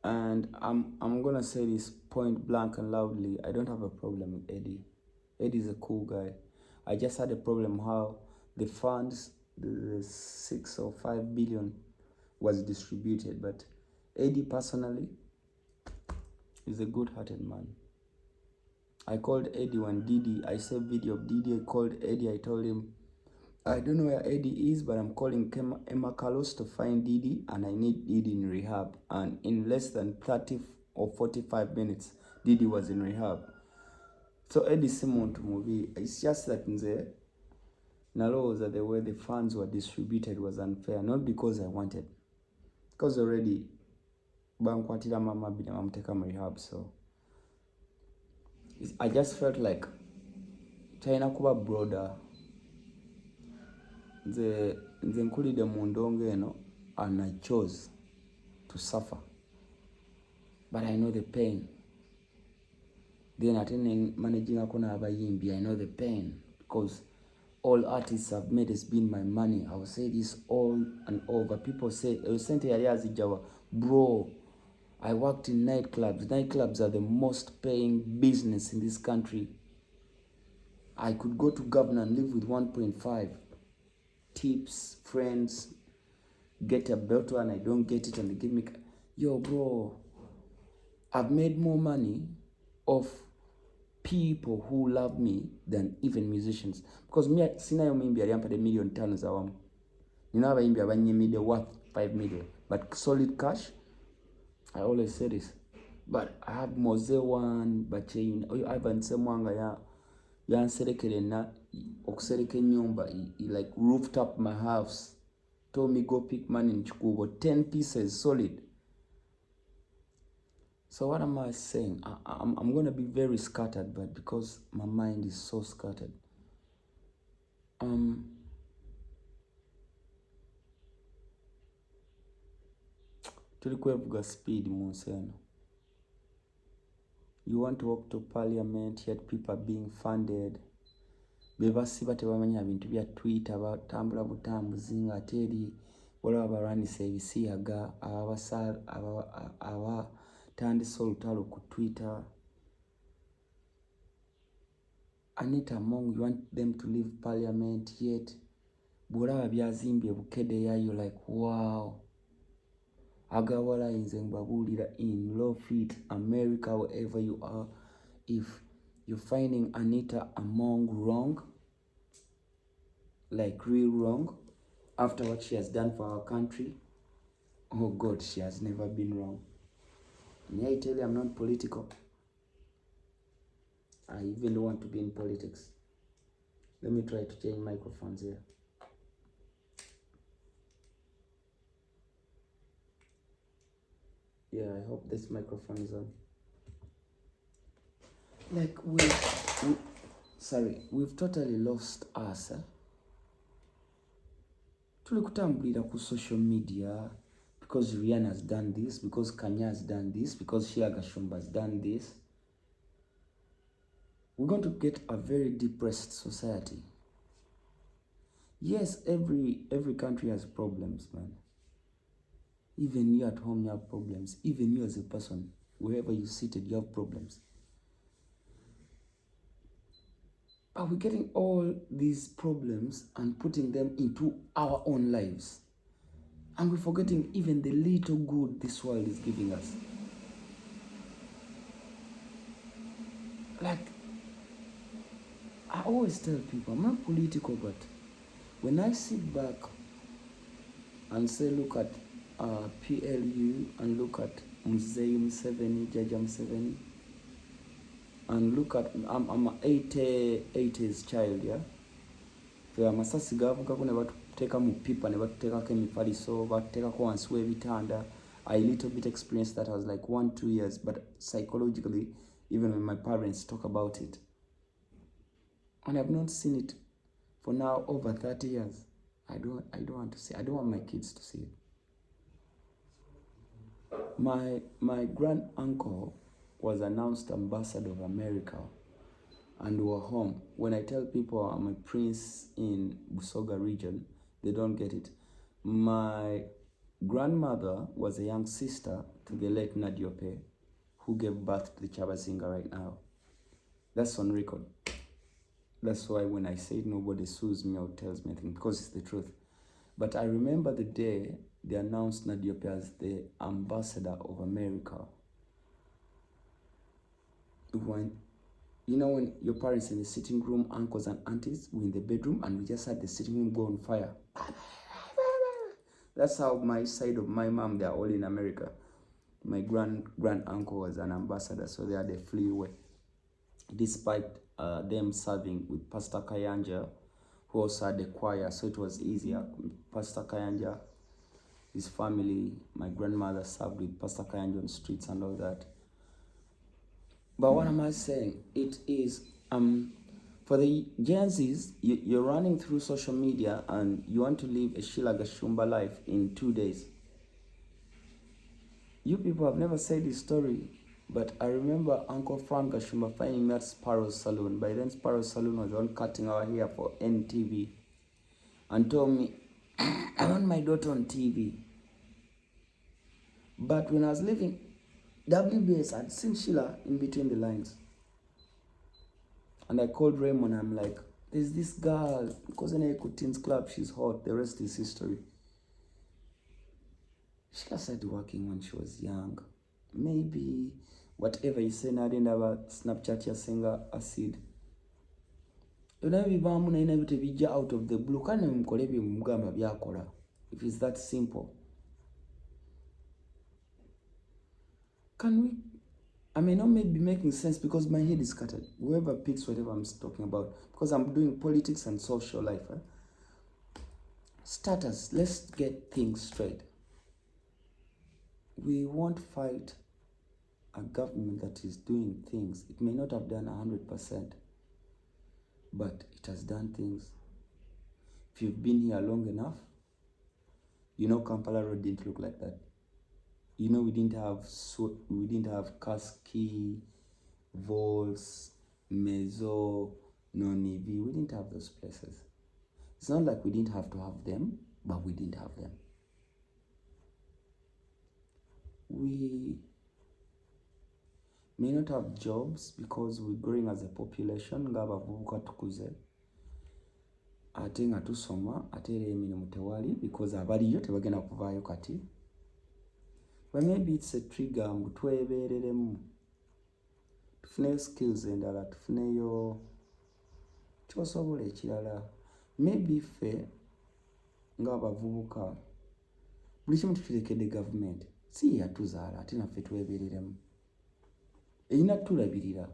And I'm gonna say this point blank and loudly. I don't have a problem with Eddie. Eddie's a cool guy. I just had a problem how the funds, the 6 or 5 billion, was distributed. But Eddie personally is a good-hearted man. I called Eddie when Didi, I saved video of Didi. I called Eddie. I told him, I don't know where Eddie is, but I'm calling Emma Carlos to find Didi, and I need Didi in rehab. And in less than 30 or 45 minutes, Didi was in rehab. So Eddie Simon to movie, it's just that nze nalowooza the way the funds were distributed was unfair, not because I wanted, because already bankwatira mama bina mamuteka mu rehab. So I just felt like China kuba broader. Nze nkulide mu ndongo eno, and I chose to suffer, but I know the pain. Then attending managing akona abayimbi, I know the pain, because all artists have made has been my money. I will say this all and over. People say, bro, I worked in nightclubs. Nightclubs are the most paying business in this country. I could go to governor and live with 1.5. Tips, friends, get a belt and I don't get it and they give me... Yo, bro, I've made more money off people who love me than even musicians. Because me, sinayo mimbi aliyampa $1 million awamu. Nina abayimbi abanyemide worth 5 million. But solid cash, I always say this. But I have Mose one, Bache, Ivan Semwanga yanserekere na okusereka nyumba. He like roofed up my house. Told me go pick money in Chikubo. 10 pieces solid. So what am I saying? I'm going to be very scattered, but because my mind is so scattered. Tulikwevuga speed munseno. You want to walk to parliament, yet people are being funded. Bebasiba tebamanya bintu bya Twitter batambula butambuzi nga teri wala abaranisa ebisiyaga abatandisa olutalo ku Twitter. Anita Among, you want them to leave parliament, yet bwolaba byazimbye bukedeya, you're like, wow. Agawala inze mbabulira in low feet, America, wherever you are, if you're finding Anita Among wrong, like real wrong, after what she has done for our country, oh God, she has never been wrong. And I tell you, I'm not political. I even don't want to be in politics. Let me try to change microphones here. Yeah, I hope this microphone is on. Like we've totally lost us. Tulikutambulira ku social media because Rihanna has done this, because Kanye has done this, because Sheila Gashumba has done this. We're going to get a very depressed society. Yes, every country has problems, man. Even you at home, you have problems. Even you as a person, wherever you're seated, you have problems. But we're getting all these problems and putting them into our own lives. And we're forgetting even the little good this world is giving us. Like, I always tell people, I'm not political, but when I sit back and say, look at PLU and look at Mzee Museveni, Jaja Museveni, and look at, I'm an 80s child, yeah? Where masasi gavuga ko ne bateka mu pipa ne bateka ko emifaliso bateka ko wansi w'ebitanda. I little bit experienced that. I was like 1-2 years, but psychologically, even when my parents talk about it, and I've not seen it for now over 30 years. I don't want to see. I don't want my kids to see it. My grand uncle was announced ambassador of America, and we were home. When I tell people I'm a prince in Busoga region, they don't get it. My grandmother was a young sister to the late Nadiope, who gave birth to the Chabazinga right now. That's on record. That's why when I say nobody sues me or tells me anything, because it's the truth. But I remember the day they announced Nadiope as the ambassador of America. When, you know, when your parents in the sitting room, uncles and aunties were in the bedroom, and we just had the sitting room go on fire. That's how my side of my mom, they're all in America. My grand uncle was an ambassador, so they had a freeway. Despite them serving with Pastor Kayanja, who also had a choir, so it was easier. Pastor Kayanja, his family, my grandmother served with Pastor Kayanja on the streets and all that. But what am I saying? It is for the Gen Zs, you're running through social media and you want to live a Sheila Gashumba life in 2 days. You people have never said this story, but I remember Uncle Frank Gashumba finding me at Sparrow's Saloon. By then, Sparrow's Saloon was on cutting our hair for NTV, and told me, I want my daughter on TV. But when I was leaving WBS, I'd seen Sheila in between the lines. And I called Raymond, I'm like, there's this girl, because in a Kutin's club, she's hot, the rest is history. She started working when she was young. Maybe whatever you say, I didn't have a Snapchat ya singer acid. Out of the blue, if it's that simple. Can we? I may not be making sense because my head is scattered. Whoever picks whatever I'm talking about, because I'm doing politics and social life. Status, let's get things straight. We won't fight a government that is doing things. It may not have done 100%, but it has done things. If you've been here long enough, you know Kampala Road didn't look like that. You know we didn't have Kaski, Vols, Mezo, Nonivi. We didn't have those places. It's not like we didn't have to have them, but we didn't have them. We may not have jobs because we're growing as a population. Ng'abavubuka tukuze. Ate nga tusoma, ate emirimu tewali because abaliyo tebagenda kuvaayo kati. But maybe it's a trigger mbu twebeereremu. Tufuneyo skills endala, tufuneyo kyosobola ekirala. Maybe ffe ng'abavubuka buli kimu tukirekedde gavumenti. Si yatuzaala ate naffe twebeereremu. Erina tulabirira.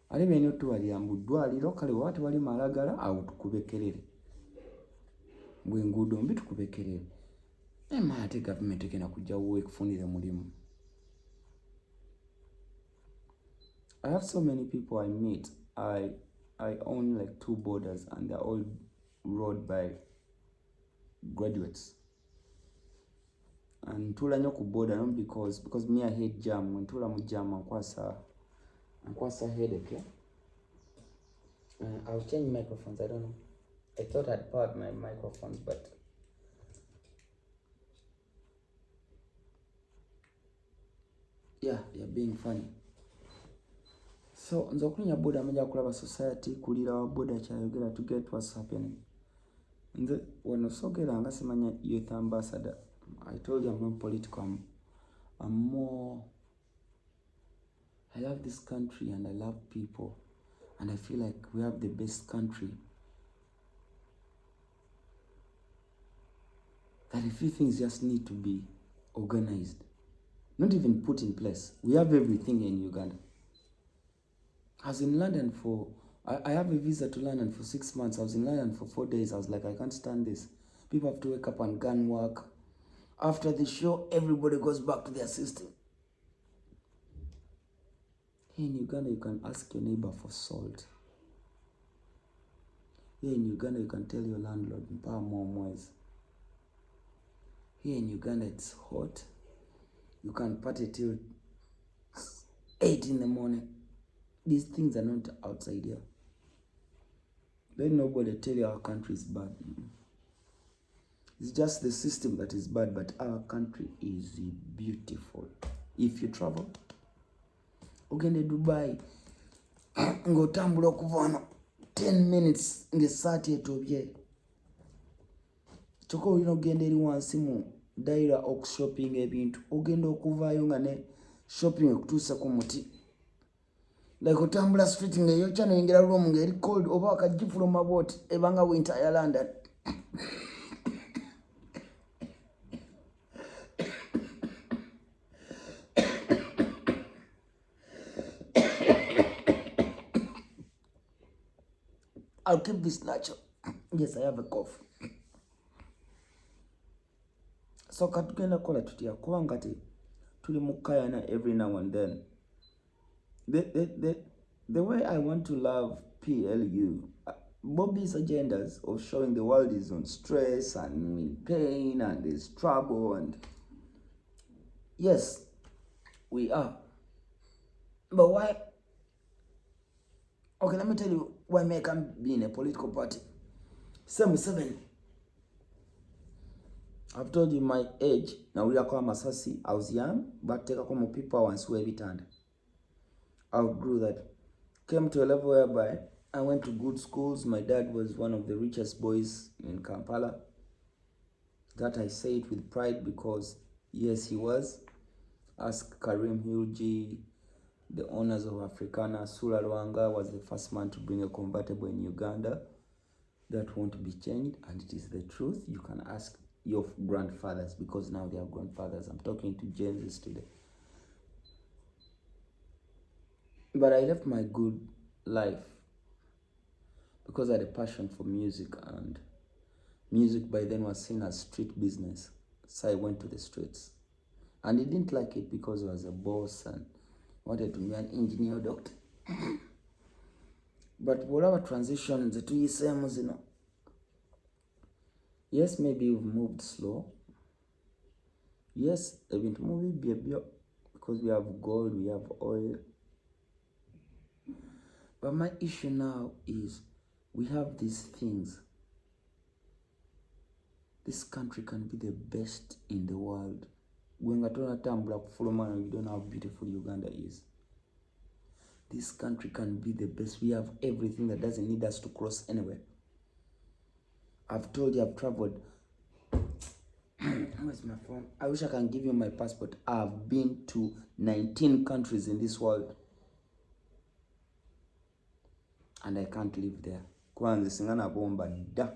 Ate bene otubalira mbu ddwaliro kale bw'aba tewali malagala awo tukubekerere. Mbwe enguudo mbi tukubekerere. Ate gavumenti egenda kujjawo ekufunire mulimu. I have so many people I meet. I own like 2 borders and they're all run by graduates. And ntula nnyo ku border not because me I hate jam. When ntula mu jam nkwasa headache. I'll change microphones. I don't know. I thought I'd powered my microphones, but yeah, you're being funny. So nzokunya border amajja kulaba society kulira wa border kyayogera to get what's happening. Nze wano sogera nga simanya youth ambassador. I told you I'm not political. I'm more. I love this country and I love people, and I feel like we have the best country. That a few things just need to be organized, not even put in place. We have everything in Uganda. I was in London I have a visa to London for 6 months. I was in London for 4 days. I was like, I can't stand this. People have to wake up and gun work. After the show, everybody goes back to their system. Here in Uganda, you can ask your neighbor for salt. Here in Uganda, you can tell your landlord, "Mpa more mwezi." Here in Uganda, it's hot. You can party till 8 in the morning. These things are not outside here. Let nobody tell you our country is bad. It's just the system that is bad, but our country is beautiful. If you travel, ogende Dubai, ng'otambula okuva wano 10 minutes ng'essaati etobye. Kyokka olina ogenda eri wansi mu daira okushoppinga ebintu, ogenda okuvaayo nga ne shopping ekutuusa ku muti. Like otambula street ng'eyokya n'oyingira room ng'eri cold, oba wakajji from about ebanga winter ya London. I'll keep this natural. Yes, I have a cough. So katugenda kola tutya kubanga tuli mukayana every now and then. The way I want to love PLU, Bobby's agendas of showing the world is on stress and in pain and there's trouble, and yes, we are. But why? Okay, let me tell you why I can be in a political party. 7. I've told you my age. Now we are called Masasi. I was young, but take a couple people once who every time. I outgrew that. Came to a level whereby I went to good schools. My dad was one of the richest boys in Kampala. That I say it with pride because yes, he was. Ask Karim Hilji, the owners of Africana. Sula Lwanga was the first man to bring a convertible in Uganda. That won't be changed, and it is the truth. You can ask your grandfathers because now they are grandfathers. I'm talking to Gen Z today. But I left my good life because I had a passion for music, and music by then was seen as street business. So I went to the streets, and he didn't like it because I was a boss and wanted to be an engineer or doctor. But whatever transition the 2 years, you know. Yes, maybe we've moved slow. Yes, I've been moving because we have gold, we have oil. But my issue now is we have these things. This country can be the best in the world. When you don't know how beautiful Uganda is. This country can be the best. We have everything that doesn't need us to cross anywhere. I've told you I've traveled. Where's my phone? I wish I can give you my passport. I've been to 19 countries in this world. And I can't live there. Kwanza singana bomba da.